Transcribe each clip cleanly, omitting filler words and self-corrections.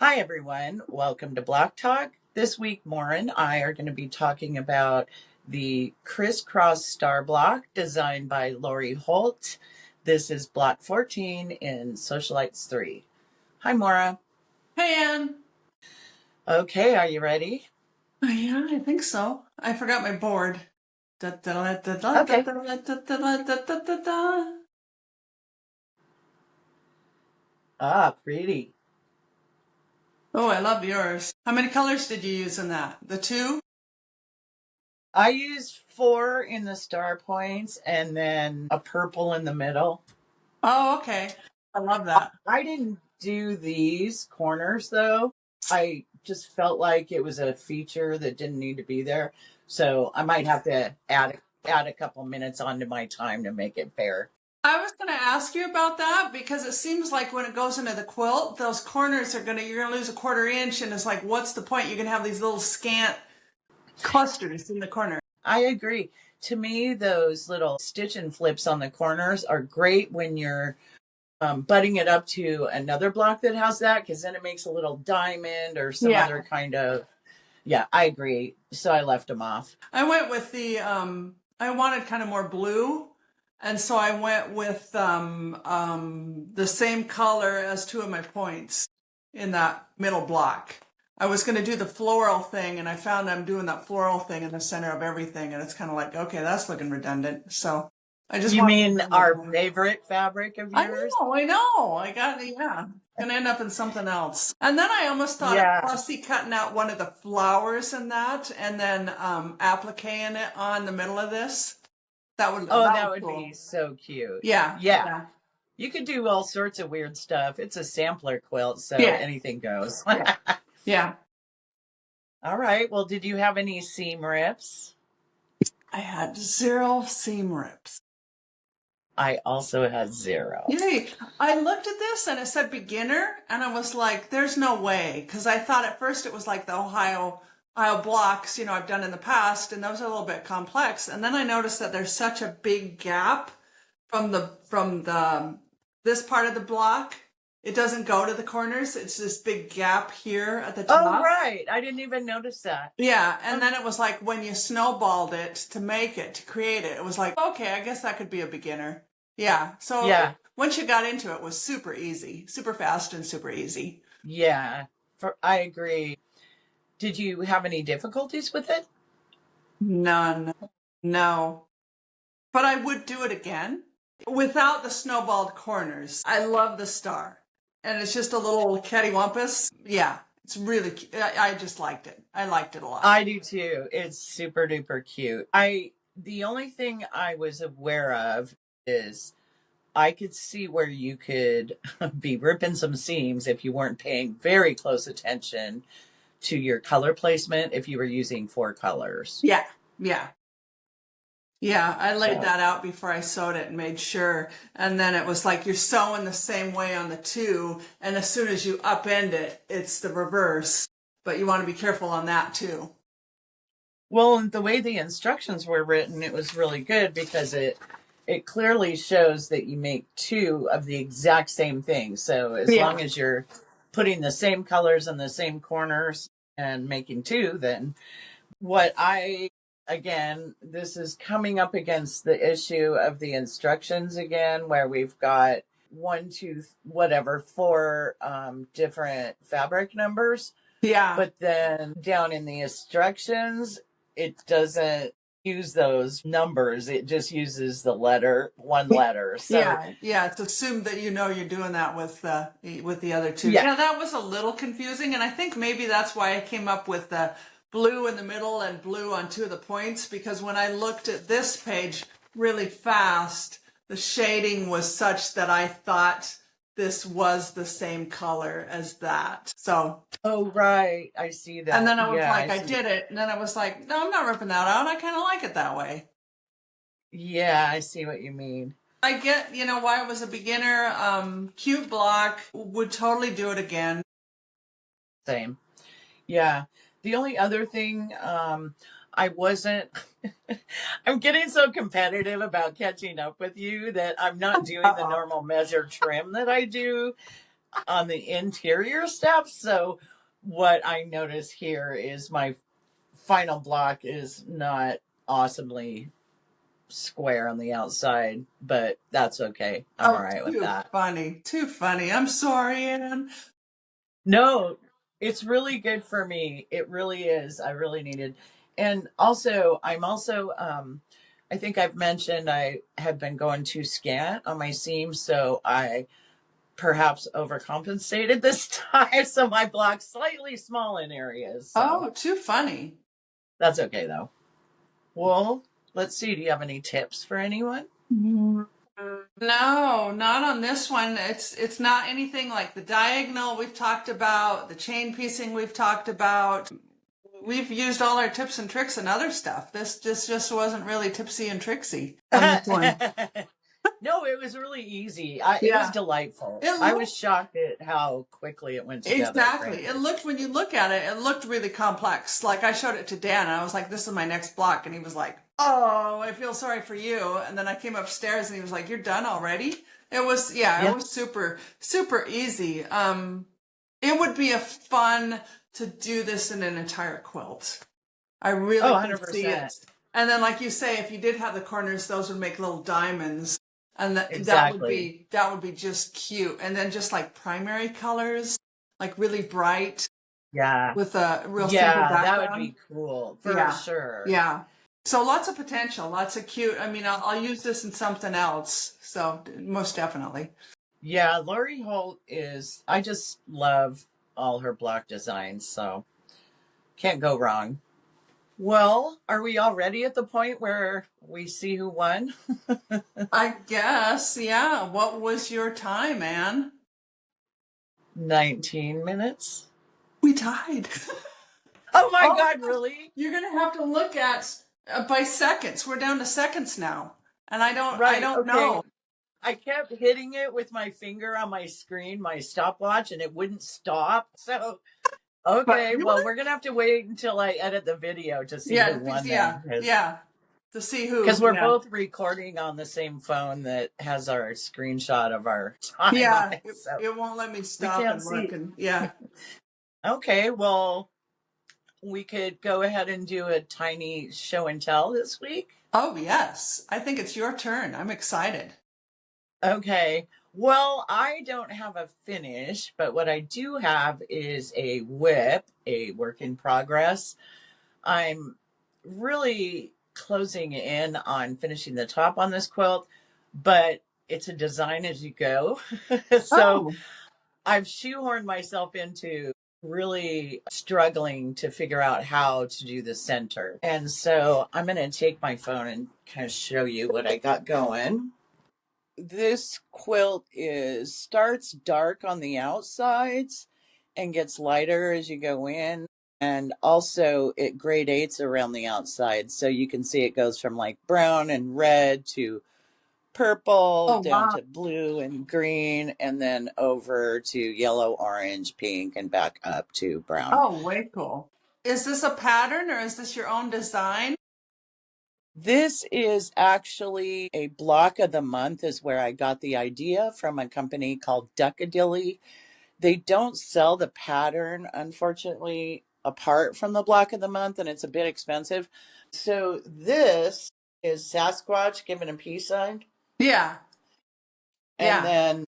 Hi, everyone. Welcome to Block Talk. This week, Maura and I are going to be talking about the crisscross star block designed by Lori Holt. This is block 14 in Sewcialites 3. Hi, Maura. Hey, Ann. Okay, are you ready? Yeah, I think so. I forgot my board. Okay. Ah, pretty. Oh, I love yours. How many colors did you use in that? The two? I used 4 in the star points and then a purple in the middle. Oh, okay. I love that. I didn't do these corners though. I just felt like it was a feature that didn't need to be there. So I might have to add a couple minutes onto my time to make it fair. I was going to ask you about that because it seems like when it goes into the quilt, those corners you're going to lose a 1/4 inch, and it's like, what's the point? You can have these little scant clusters in the corner. I agree. To me, those little stitch and flips on the corners are great when you're butting it up to another block that has that, because then it makes a little diamond or some other kind of. Yeah, I agree. So I left them off. I went with the I wanted kind of more blue, and so I went with the same color as 2 of my points in that middle block. I was going to do the floral thing, and I found I'm doing that floral thing in the center of everything, and it's kind of like, okay, that's looking redundant. So I just You mean our favorite fabric of yours? I know. I got yeah. Gonna end up in something else. And then I almost thought of fussy cutting out one of the flowers in that and then appliquing it on the middle of this. That would cool. Be so cute. Yeah. You could do all sorts of weird stuff. It's a sampler quilt, so anything goes. Yeah. All right. Well, did you have any seam rips? I had 0 seam rips. I also had 0. Yay. I looked at this and it said beginner, and I was like, there's no way. Because I thought at first it was like the Ohio blocks, I've done in the past, and those are a little bit complex. And then I noticed that there's such a big gap from this part of the block. It doesn't go to the corners. It's this big gap here at the top. Oh, right. I didn't even notice that. Yeah. And then it was like when you snowballed it to create it, it was like, okay, I guess that could be a beginner. Yeah. So once you got into it, it was super easy, super fast and super easy. Yeah. I agree. Did you have any difficulties with it? None. No. But I would do it again without the snowballed corners. I love the star. And it's just a little cattywampus. Yeah, it's really cute. I just liked it. I liked it a lot. I do too. It's super duper cute. The only thing I was aware of is I could see where you could be ripping some seams if you weren't paying very close attention to your color placement if you were using 4 colors. Yeah. Yeah, I laid that out before I sewed it and made sure. And then it was like you're sewing the same way on the 2, and as soon as you upend it, it's the reverse. But you want to be careful on that too. Well, the way the instructions were written, it was really good because it clearly shows that you make 2 of the exact same thing. So as long as you're putting the same colors in the same corners and making 2, then again, this is coming up against the issue of the instructions again, where we've got 4 different fabric numbers. Yeah. But then down in the instructions, it doesn't use those numbers. It just uses the one letter. So yeah. It's assumed that you're doing that with the other 2. Yeah, that was a little confusing, and I think maybe that's why I came up with the blue in the middle and blue on 2 of the points, because when I looked at this page really fast, the shading was such that I thought this was the same color as that. So. Oh, right. I see that. And then I was I did it. And then I was like, no, I'm not ripping that out. I kind of like it that way. Yeah, I see what you mean. I get, why it was a beginner, cute block, would totally do it again. Same. Yeah. The only other thing, I wasn't, I'm getting so competitive about catching up with you that I'm not doing the normal measure trim that I do. on the interior steps. So what I notice here is my final block is not awesomely square on the outside, but that's okay. I'm all Oh, right with too that. funny. Too funny. I'm sorry, Ann. No, it's really good for me. It really is. I really needed. And also, I think I've mentioned I have been going too scant on my seams, so I perhaps overcompensated this time, so my block's slightly small in areas. So Oh, too funny. that's okay though. Well, let's see. Do you have any tips for anyone? No, not on this one. It's not anything like the diagonal we've talked about, the chain piecing we've talked about. We've used all our tips and tricks and other stuff. This just wasn't really tipsy and tricksy on this one. No, it was really easy. It was Yeah. delightful. It I was looked shocked at how quickly it went together, exactly. It frankly. looked when you look at it, it looked really complex. Like I showed it to Dan and I was like, this is my next block. And he was like, oh, I feel sorry for you. And then I came upstairs and he was like, you're done already? It was, yeah, it Yeah. was super, super easy. It would be a fun to do this in an entire quilt. I Oh, really can see 100%. it. And then, like you say, if you did have the corners, those would make little diamonds, and Exactly. that would be just cute. And then just like primary colors, like really bright Yeah. with a real simple Yeah, that would background. be cool for Yeah, sure. yeah. So lots of potential, lots of cute. I mean, I'll use this in something else. So most definitely. Yeah, Lori Holt I just love all her block designs, so can't go wrong. Well, are we already at the point where we see who won? I guess, yeah. What was your time, Anne? 19 minutes. We tied. Oh my Oh, God, really? you're gonna have to look at by seconds. We're down to seconds now, and I Right, don't okay. know. I kept hitting it with my finger on my screen, my stopwatch, and it wouldn't stop. So, But okay, you well, want, we're going to have to wait until I edit the video to see who yeah, won yeah, then. yeah. To see who, Because we're yeah, both recording on the same phone that has our screenshot of our time on yeah. it. So It won't let me we stop can't and look, see. and yeah. Okay, well, we could go ahead and do a tiny show and tell this week. Oh yes, I think it's your turn. I'm excited. Okay. Well, I don't have a finish, but what I do have is a whip, a work in progress. I'm really closing in on finishing the top on this quilt, but it's a design as you go. So Oh, I've shoehorned myself into really struggling to figure out how to do the center. And so I'm going to take my phone and kind of show you what I got going. This quilt is starts dark on the outsides and gets lighter as you go in, and also it gradates around the outside, so you can see it goes from like brown and red to purple oh down wow. to blue and green, and then over to yellow, orange, pink, and back up to brown. Oh, way cool. Is this a pattern or is this your own design? This is actually a block of the month, is where I got the idea from a company called Duckadilly. They don't sell the pattern, unfortunately, apart from the block of the month, and it's a bit expensive. So this is Sasquatch given a peace sign. Yeah, And yeah. then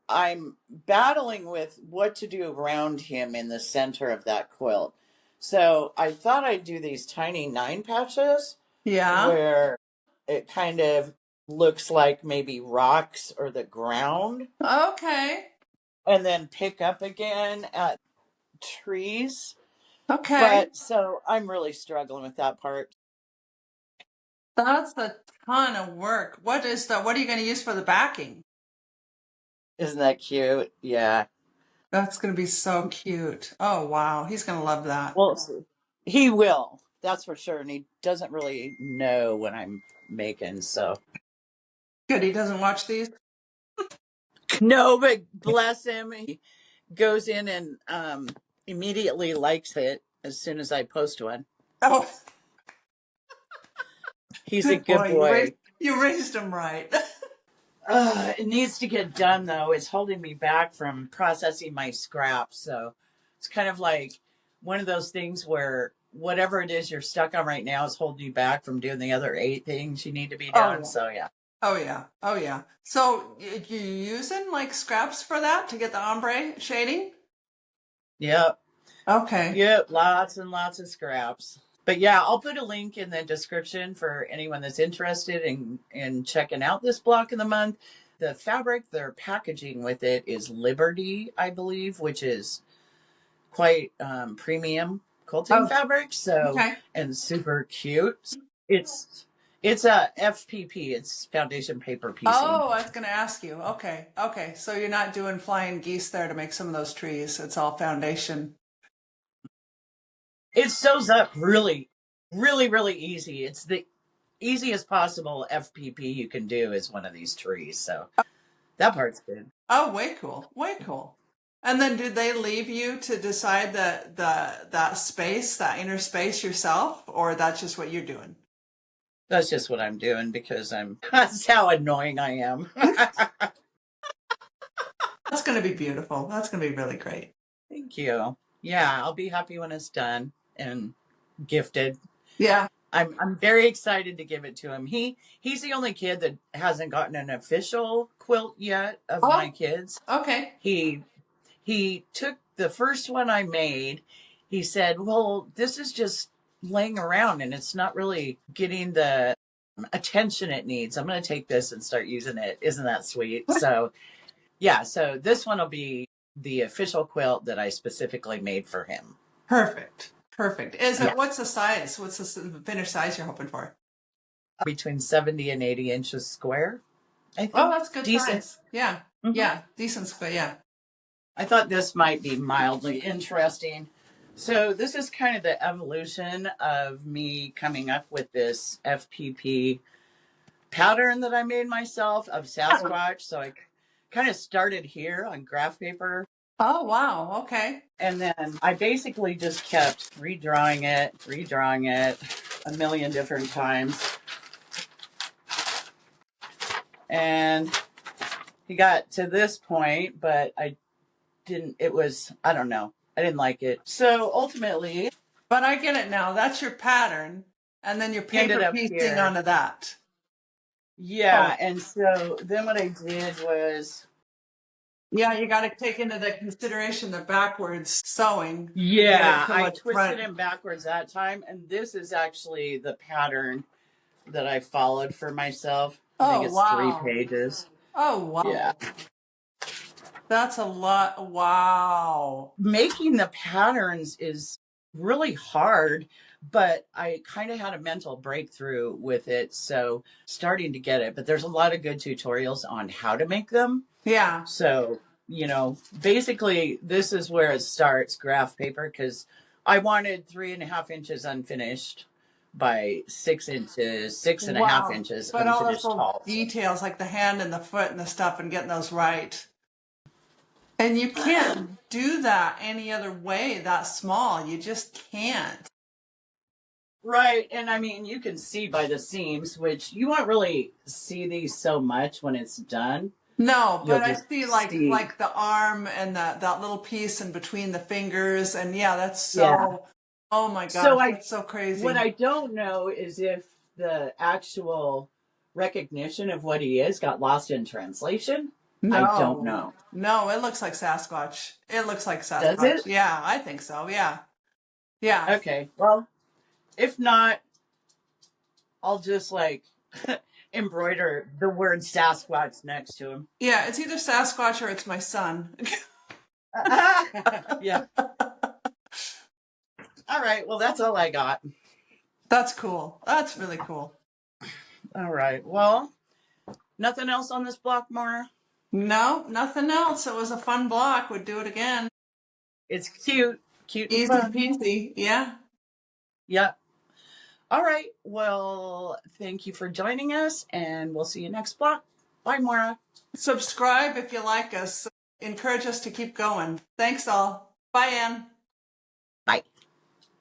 I'm battling with what to do around him in the center of that quilt. So I thought I'd do these tiny 9 patches Yeah. where it kind of looks like maybe rocks or the ground, Okay. and then pick up again at trees. Okay. But so I'm really struggling with that part. That's a ton of work. What are you going to use for the backing? Isn't that cute? Yeah. That's going to be so cute. Oh, wow. He's going to love that. Well, he will. That's for sure. And he doesn't really know what I'm making. So, Good. He doesn't watch these? no, but bless him. He goes in and immediately likes it as soon as I post one. Oh, He's a good good boy. boy. You raised him right. It needs to get done though. It's holding me back from processing my scraps. So it's kind of like one of those things where whatever it is you're stuck on right now is holding you back from doing the other 8 things you need to be Oh doing. yeah. So yeah. Oh yeah. Oh yeah. So you using like scraps for that to get the ombre shading? Yep. Okay. Yep. Lots and lots of scraps. But yeah, I'll put a link in the description for anyone that's interested in checking out this block of the month. The fabric they're packaging with it is Liberty, I believe, which is quite premium quilting Oh, fabric. So okay. and super cute. It's it's a FPP. It's foundation paper piecing. Oh, I was going to ask you. Okay. Okay. So you're not doing flying geese there to make some of those trees. It's all foundation. It sews up really, really, really easy. It's the easiest possible FPP you can do is one of these trees. So that part's good. Oh, way cool. Way cool. And then do they leave you to decide that space, that inner space yourself, or that's just what you're doing? That's just what I'm doing because that's how annoying I am. That's going to be beautiful. That's going to be really great. Thank you. Yeah, I'll be happy when it's done and gifted. Yeah. I'm very excited to give it to him. He's the only kid that hasn't gotten an official quilt yet of my kids. Okay. He took the first one I made. He said, "Well, this is just laying around and it's not really getting the attention it needs. I'm going to take this and start using it. Isn't that sweet?" So, yeah, so this one will be the official quilt that I specifically made for him. Perfect. Perfect. What's the size? What's the finished size you're hoping for? Between 70 and 80 inches square, I think. Oh, that's good Decent. size. Yeah. Mm-hmm. Yeah. Decent square. Yeah. I thought this might be mildly interesting. So this is kind of the evolution of me coming up with this FPP pattern that I made myself of Sasquatch. So I kind of started here on graph paper. Oh, wow. Okay. And then I basically just kept redrawing it a million different times. And he got to this point, but I don't know. I didn't like it. So ultimately. But I get it now. That's your pattern. And then you're paper piecing onto that. Yeah. Oh. And so then what I did was. Yeah, you got to take into the consideration the backwards sewing. Yeah, I twisted him backwards that time. And this is actually the pattern that I followed for myself. I think it's 3 pages. Oh, wow. Yeah. That's a lot. Wow. Making the patterns is really hard, but I kind of had a mental breakthrough with it. So starting to get it, but there's a lot of good tutorials on how to make them. Yeah. So, basically this is where it starts, graph paper, because I wanted 3.5 inches unfinished by 6 inches, 6.5 inches. But all those little details like the hand and the foot and the stuff and getting those right. And you can't do that any other way that small. You just can't. Right. And I mean, you can see by the seams, which you won't really see these so much when it's done. No, but I see like the arm and that little piece in between the fingers. And yeah, that's so, yeah. Oh my gosh, that's so crazy. What I don't know is if the actual recognition of what he is got lost in translation. No. I don't know. No, it looks like Sasquatch. It looks like Sasquatch. Does it? Yeah, I think so. Yeah. Yeah. Okay. Well, if not, I'll just embroider the word Sasquatch next to him. Yeah, it's either Sasquatch or it's my son. Yeah. All right. Well, that's all I got. That's cool. That's really cool. All right. Well, nothing else on this block, Mara? No, nothing else. It was a fun block. Would do it again. It's cute. Cute and easy peasy. Yeah. Yeah. All right. Well, thank you for joining us, and we'll see you next block. Bye, Mara. Subscribe if you like us. Encourage us to keep going. Thanks all. Bye, Ann.